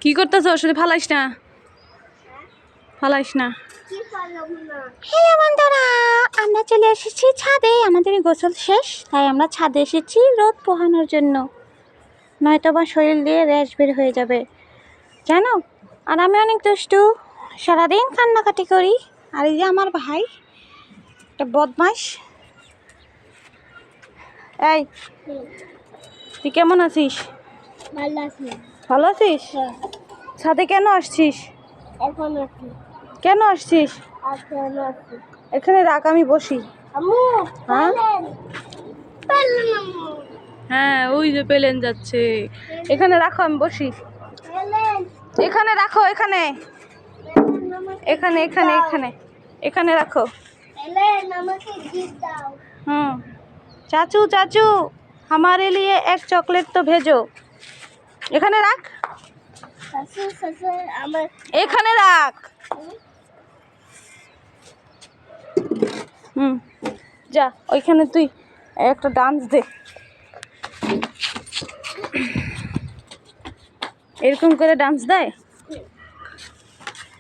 কি করতেছ? শুধু ফালাইস না, ফালাইস না। হ্যালো বন্ধুরা, আমরা চলে এসেছি ছাদে। আমাদের গোসল শেষ, তাই আমরা ছাদে এসেছি রোদ পোহানোর জন্য, নয়তো বা শরীর দিয়ে র্যাশ বের হয়ে যাবে জানো। আর আমি অনেক দুষ্টু, সারাদিন কান্নাকাটি করি। আর এই যে আমার ভাই একটা বদমাস। এই তুই কেমন আছিস? ভালো আছি। ভালো আছিস? হ্যাঁ, ছাদে কেন আসছিস? এখন আছি। কেন আসছিস? এখন আছি। এখানে রাখ, আমি বসি। আম্মু, হ্যাঁ? পেলেন আম্মু। হ্যাঁ, ওই যে প্লেন যাচ্ছে। এখানে রাখো, আমি বসি। পেলেন, এখানে রাখো, এখানে পেলেন আমাকে এখানে gift এখানে দাও। এখানে এখানে রাখো। পেলেন আমাকে gift দাও। चाचू चाचू हमारे लिए एक चॉकलेट तो भेजो। এখানে রাখ, শাশুড় শ্বশুর আমার এখানে রাখ। যা ওইখানে তুই একটা ডান্স দে। এরকম করে ডান্স দেয়?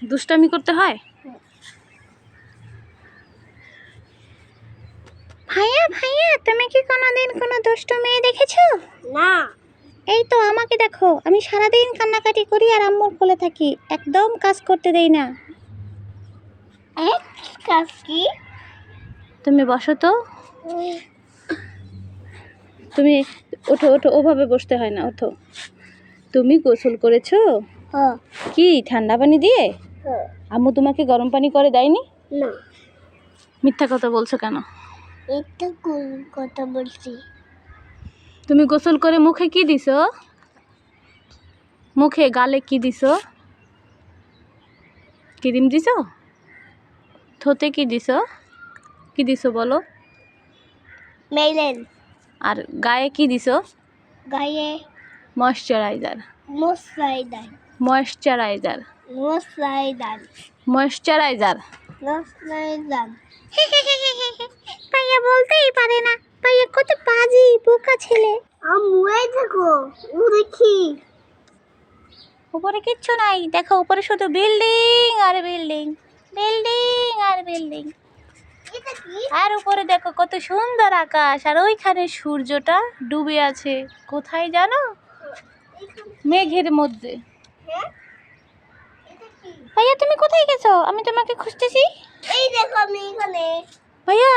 দুষ্টামি করতে হয়? ভাইয়া ভাইয়া, তুমি কি কোনোদিন কোনো দুষ্ট মেয়ে দেখেছো? না। এই তো আমাকে দেখো, আমি সারাদিন কান্নাকাটি করি আর আম্মুর কোলে থাকি, একদম কাজ করতে দেই না। এক কাজ কি? তুমি বসো তো, তুমি ওঠো ওঠো, ওভাবে বসতে হয় না, ওঠো। তুমি গোসল করেছো? হ্যাঁ, কি ঠান্ডা পানি দিয়ে? হ্যাঁ। আম্মু তোমাকে গরম পানি করে দেয়নি? না, মিথ্যা কথা বলছো কেন? এটা কোন কথা বলছি? তুমি গোসল করে মুখে কি দিছো? মুখে গালে কি দিছো? ক্রিম দিছো? থোতে কি দিছো? কি দিছো বলো? মেলেন আর গায়ে কি দিছো? গায়ে ময়শ্চারাইজার। মশলাইদার, ময়শ্চারাইজার। মশলাইদার, ময়শ্চারাইজার। মশলাইদার। ভাইয়া বলতেই পারে না, ভাইয়া কত বাজি বোকা ছেলে। আম্মু এই দেখো, ও দেখি। উপরে কিচ্ছু নাই, দেখো উপরে শুধু বিল্ডিং আর বিল্ডিং, বিল্ডিং আর বিল্ডিং। এটা কি? আর উপরে দেখো কত সুন্দর আকাশ, আর ওইখানে সূর্যটা ডুবে আছে কোথায় জানো? মেঘের মধ্যে। হ্যাঁ, এটা কি? ভাইয়া তুমি কোথায় গেছো? আমি তোমাকে খুঁজতেছি। এই দেখো আমি এখানে। ভাইয়া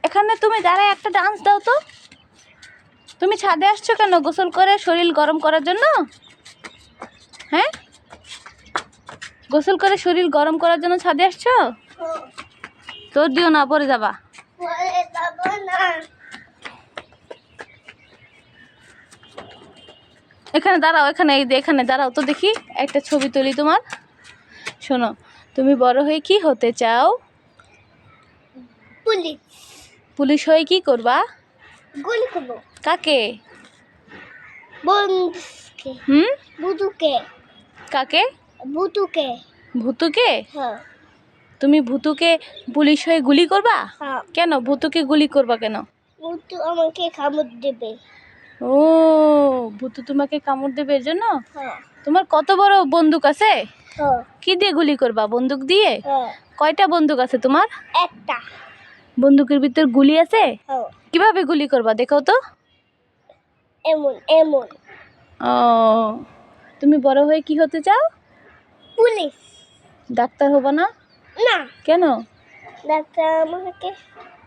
এখানে তুমি দাঁড়ায় একটা ডান্স দাও তো। তুমি ছাদে আসছো কেন? গোসল করে শরীর গরম করার জন্য? হ্যাঁ, গোসল করে শরীর গরম করার জন্য ছাদে আসছো? তোর দিও না, পরে যাবা। পরে যাবো না। এখানে দাঁড়াও, এখানে এই যে এখানে দাঁড়াও তো দেখি, একটা ছবি তুলি তোমার। শোনো, তুমি বড় হয়ে কি হতে চাও? পুলিশ। পুলিশ হয়ে কি করবা? গুলি করবো। কাকে? বন্ধুকে। বুতুকে। কাকে? বুতুকে। ভূতুকে? হ্যাঁ, তুমি ভূতুকে পুলিশ হয়ে গুলি করবা? হ্যাঁ। কেন ভূতুকে গুলি করবা কেন? বুতু আমাকে কামড় দেবে। ও, ভূতু তোমাকে কামড় দেবে এর জন্য? হ্যাঁ, তোমার কত বড় বন্দুক আছে? হ্যাঁ, কি দিয়ে গুলি করবা? বন্দুক দিয়ে? হ্যাঁ। কয়টা বন্দুক আছে তোমার? একটা। বন্দুকের ভিতর গুলি আছে? হ্যাঁ, কিভাবে গুলি করবা দেখাও তো। এমন এমন। ও, তুমি বড় হয়ে কি হতে চাও? পুলিশ। ডাক্তার হবা না? না, কেন? ডাক্তার আমাকে,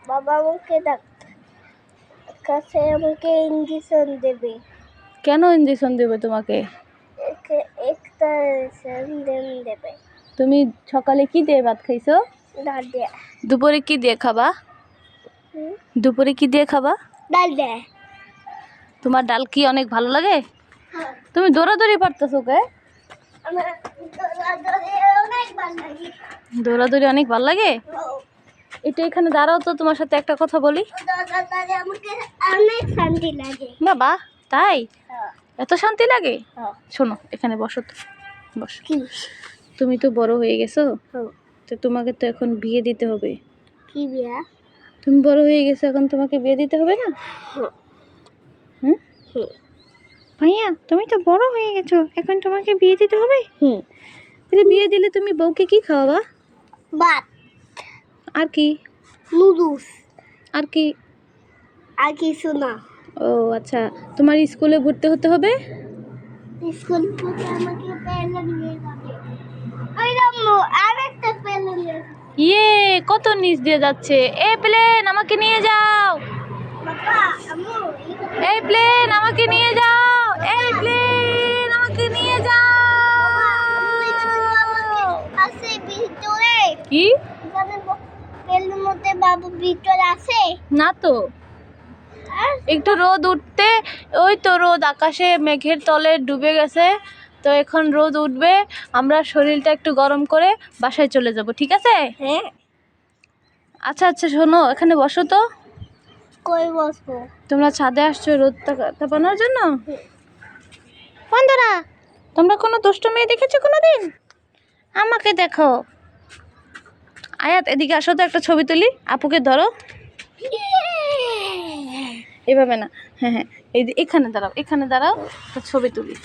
বাবা আমাকে ডাক্তার কাছে আমাকে ইঞ্জেকশন দেবে। কেন ইঞ্জেকশন দেবে তোমাকে? একটা ইঞ্জেকশন দেবে। তুমি সকালে কি দিয়ে ভাত খাইছো? ডাল দেয়। দুপুরে কি দিয়ে খাবা? দুপুরে কি দিয়ে খাবা? ডাল দেয়। তোমার ডাল কি অনেক ভালো লাগে? হ্যাঁ, তুমি দৌড়াদৌড়ি পারতেছো কে? আমার অনেক ভালো লাগে। দৌড়াদৌড়ি অনেক ভালো লাগে? এটা এখানে দাঁড়াও তো, তোমার সাথে একটা কথা বলি। আমাকে অনেক শান্তি লাগে। বাবা তাই? হ্যাঁ, এত শান্তি লাগে? হ্যাঁ। শোনো, এখানে বসো তো, বসো। কি? তুমি তো বড় হয়ে গেছো, হ্যাঁ। তো তোমাকে তো এখন বিয়ে দিতে হবে। কি বিয়া? তুমি বড় হয়ে গেছো, এখন তোমাকে বিয়ে দিতে হবে না? হ্যাঁ। হুম? হ্যাঁ। ভাইয়া তুমি তো বড় হয়ে গেছো, এখন তোমাকে বিয়ে দিতে হবে। তাহলে বিয়ে দিলে তুমি বউকে কি খাওয়াবা? ভাত, আর কি? নুডলস, আর কি? আর কিছু না। ও আচ্ছা, তোমার স্কুলে ভর্তি হতে হবে। স্কুল থেকে আমাকে প্যালেন নিয়ে যাবে। ওই রাম্মু আরেকটা প্যালেন নিয়ে যাবে। ইয়ে, কত নিচ দিয়ে যাচ্ছে। এ প্লেন, আমাকে নিয়ে যাও। বাবা, আম্মু, এই প্লেন, আমাকে নিয়ে যাও। এই প্লেন, আমাকে নিয়ে যাও। আছে ভিতরে। কি? এখানে প্যালেনের মধ্যে বাবু ভিতর আছে। না তো, আর একটু রোদ উঠতে, ওই তো রোদ আকাশে মেঘের তলে ডুবে গেছে। তো এখন রোদ উঠবে, আমরা শরীরটা একটু গরম করে বাসায় চলে যাব, ঠিক আছে? হ্যাঁ, আচ্ছা আচ্ছা, শোনো, এখানে বসো তো। কই বসবো? তোমরা ছাদে আসছো রোদ তাপানোর জন্য? বন্ধুরা, তোমরা কোনো দুষ্ট মেয়ে দেখেছো কোনোদিন? আমাকে দেখো। আয়াত, এদিকে আসো তো, একটা ছবি তুলি। আপুকে ধরো, এভাবে না। হ্যাঁ হ্যাঁ, এখানে দাঁড়াও, এখানে দাঁড়াও, একটা ছবি তুলি।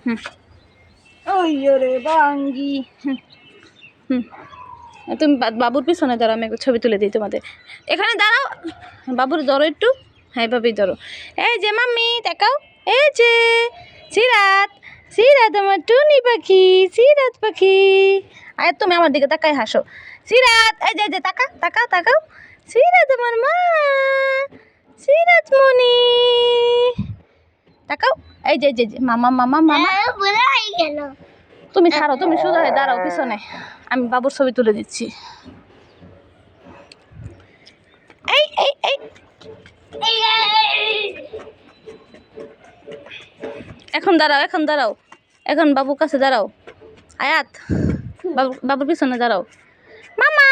হুম, ওই রে বাঙ্গি। হুম হুম, তুমি বাবুর পিছনে দাঁড়াও, আমি একটা ছবি তুলে দিই তোমাদের। এখানে দাঁড়াও, বাবুর ধরো একটু। হ্যাঁ, এভাবেই ধরো। এই যে মাম্মি দেখাও, এই যে সিরাত, সিরাত আমার টুনি পাখি, সিরাত পাখি। আয়, তুমি আমার দিকে তাকাই হাসো। সিরাত, এই যে তাকা তাকা তাকাও। সিরাত আমার মা, সিরাত মনি, তাকাও। এই যে মামা মামা মামা। বলে হয়ে গেল। তুমি ছাড়ো, তুমি সোজা হয়ে দাঁড়াও পিছনে, আমি বাবুর ছবি তুলে দিচ্ছি। এই এই এই, এখন দাঁড়াও, এখন দাঁড়াও, এখন বাবুর কাছে দাঁড়াও। আয়াত, বাবুর পিছনে দাঁড়াও। মামা,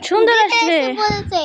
সুন্দর আসছে। বলছে